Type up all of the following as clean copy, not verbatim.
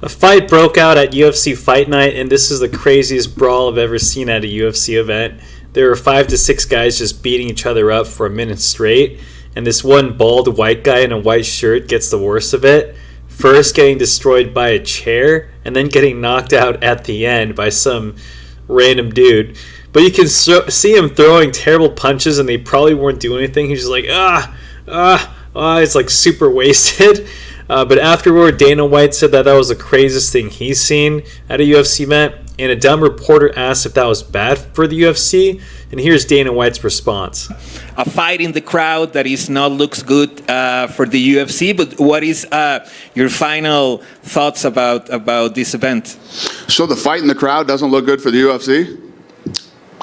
A fight broke out at UFC Fight Night, and this is the craziest brawl I've ever seen at a UFC event. There were 5 to 6 guys just beating each other up for a minute straight, and this one bald white guy in a white shirt gets the worst of it. First getting destroyed by a chair, and then getting knocked out at the end by some random dude. But you can see him throwing terrible punches, and they probably weren't doing anything. He's just like, it's like super wasted. But afterward, Dana White said that was the craziest thing he's seen at a UFC event, and a dumb reporter asked if that was bad for the UFC, and here's Dana White's response. A fight in the crowd that is not looks good for the UFC, but what is your final thoughts about this event? So the fight in the crowd doesn't look good for the UFC?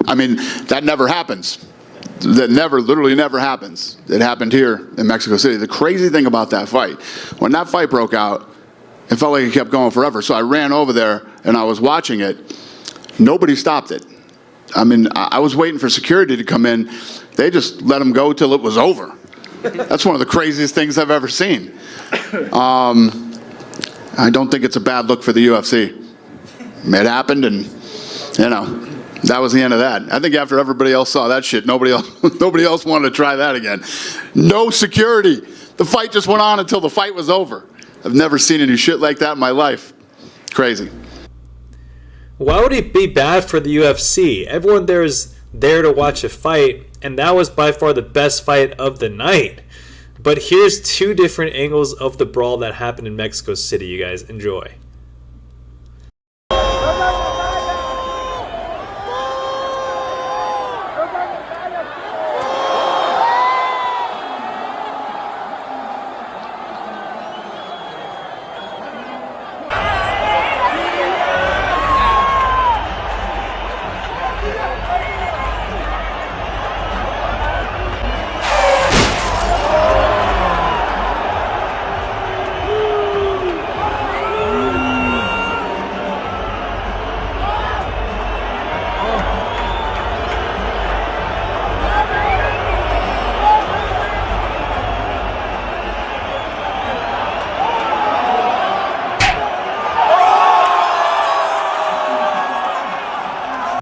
I mean, that never happens. That literally never happens. It happened here in Mexico City. The crazy thing about that fight, when that fight broke out, it felt like it kept going forever. So I ran over there and I was watching it. Nobody stopped it. I mean, I was waiting for security to come in. They just let them go till it was over. That's one of the craziest things I've ever seen. I don't think it's a bad look for the UFC. It happened, and that was the end of that. I think after everybody else saw that shit, nobody else wanted to try that again. No security. The fight just went on until the fight was over. I've never seen any shit like that in my life. Crazy. Why would it be bad for the UFC? Everyone there is there to watch a fight, and that was by far the best fight of the night. But here's 2 different angles of the brawl that happened in Mexico City, you guys. Enjoy.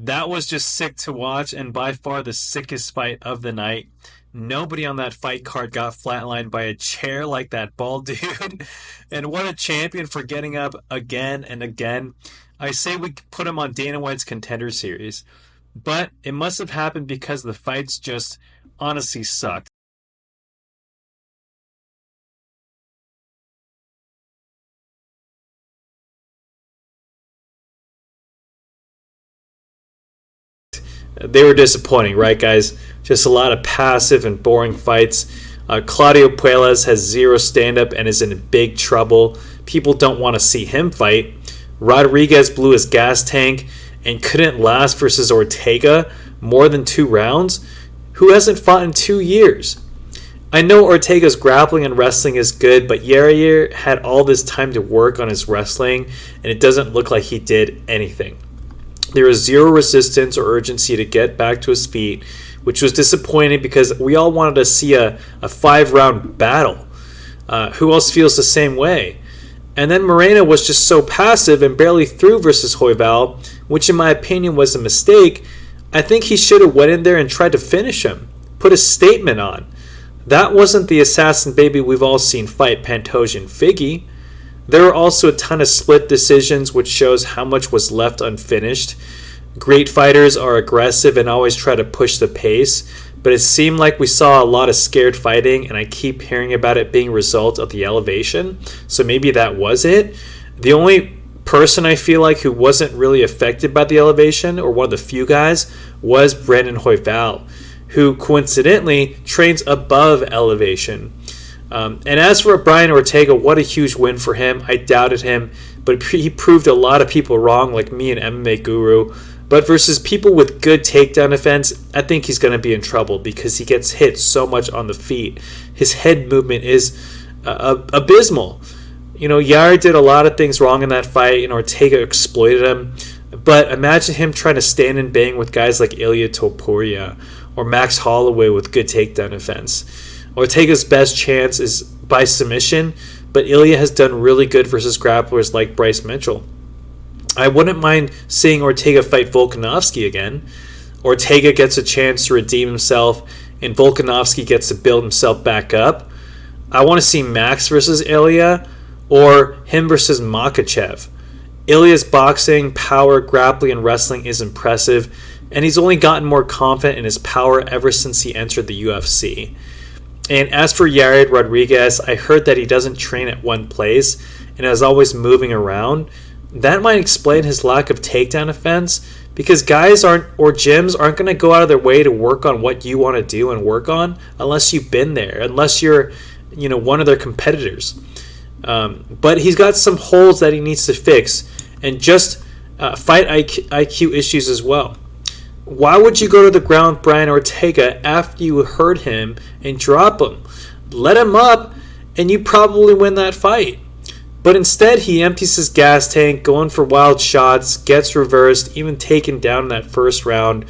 That was just sick to watch, and by far the sickest fight of the night. Nobody on that fight card got flatlined by a chair like that bald dude. And what a champion for getting up again and again. I say we put him on Dana White's Contender Series. But it must have happened because the fights just honestly sucked. They were disappointing, right, guys? Just a lot of passive and boring fights. Claudio Puelles has 0 stand-up and is in big trouble. People don't want to see him fight. Rodriguez blew his gas tank and couldn't last versus Ortega more than 2 rounds. Who hasn't fought in 2 years? I know Ortega's grappling and wrestling is good, but Yair had all this time to work on his wrestling, and it doesn't look like he did anything. There was 0 resistance or urgency to get back to his feet, which was disappointing because we all wanted to see a 5-round battle. Who else feels the same way? And then Moreno was just so passive and barely threw versus Royval, which in my opinion was a mistake. I think he should have went in there and tried to finish him, put a statement on. That wasn't the assassin baby we've all seen fight Pantoja and Figgy. There were also a ton of split decisions, which shows how much was left unfinished. Great fighters are aggressive and always try to push the pace, but it seemed like we saw a lot of scared fighting, and I keep hearing about it being a result of the elevation, so maybe that was it. The only person I feel like who wasn't really affected by the elevation, or one of the few guys, was Brandon Royval, who coincidentally trains above elevation. And as for Brian Ortega, what a huge win for him. I doubted him, but he proved a lot of people wrong, like me and MMA Guru. But versus people with good takedown defense, I think he's going to be in trouble because he gets hit so much on the feet. His head movement is abysmal. Yair did a lot of things wrong in that fight, and Ortega exploited him. But imagine him trying to stand and bang with guys like Ilya Topuria or Max Holloway with good takedown defense. Ortega's best chance is by submission, but Ilya has done really good versus grapplers like Bryce Mitchell. I wouldn't mind seeing Ortega fight Volkanovski again. Ortega gets a chance to redeem himself, and Volkanovski gets to build himself back up. I want to see Max versus Ilya, or him versus Makhachev. Ilya's boxing, power, grappling, and wrestling is impressive, and he's only gotten more confident in his power ever since he entered the UFC. And as for Yared Rodriguez, I heard that he doesn't train at one place and is always moving around. That might explain his lack of takedown offense, because guys or gyms aren't going to go out of their way to work on what you want to do and work on unless you've been there, unless you're one of their competitors. But he's got some holes that he needs to fix, and just fight IQ issues as well. Why would you go to the ground with Brian Ortega after you hurt him and drop him? Let him up, and you probably win that fight. But instead, he empties his gas tank, going for wild shots, gets reversed, even taken down in that first round,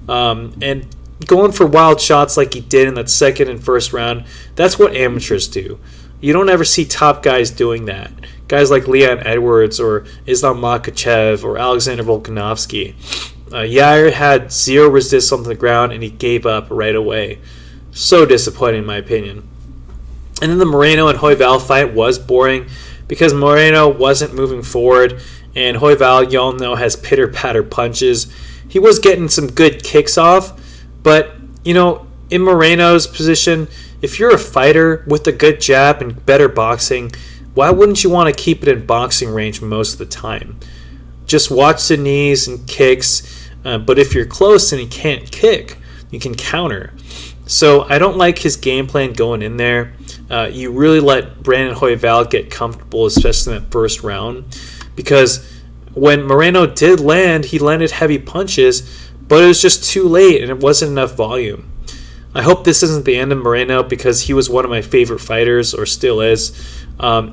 and going for wild shots like he did in that second and first round. That's what amateurs do. You don't ever see top guys doing that. Guys like Leon Edwards or Islam Makhachev or Alexander Volkanovski. Yair had zero resistance on the ground, and he gave up right away. So disappointing, in my opinion. And then the Moreno and Royval fight was boring, because Moreno wasn't moving forward, and Royval, y'all know, has pitter-patter punches. He was getting some good kicks off, but, in Moreno's position, if you're a fighter with a good jab and better boxing, why wouldn't you want to keep it in boxing range most of the time? Just watch the knees and kicks, but if you're close and you can't kick, you can counter. So I don't like his game plan going in there. You really let Brandon Royval get comfortable, especially in that first round, because when Moreno did land, he landed heavy punches, but it was just too late and it wasn't enough volume. I hope this isn't the end of Moreno, because he was one of my favorite fighters, or still is.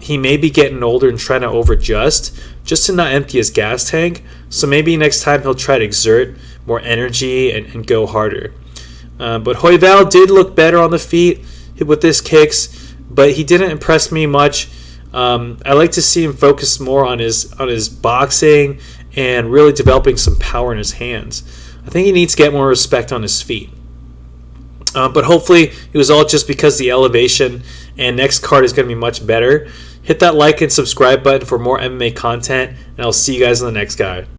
He may be getting older and trying to overadjust just to not empty his gas tank, so maybe next time he'll try to exert more energy and go harder. But Royval did look better on the feet with his kicks, but he didn't impress me much. I like to see him focus more on his boxing and really developing some power in his hands. I think he needs to get more respect on his feet. But hopefully it was all just because the elevation, and next card is going to be much better. Hit that like and subscribe button for more MMA content, and I'll see you guys in the next guide.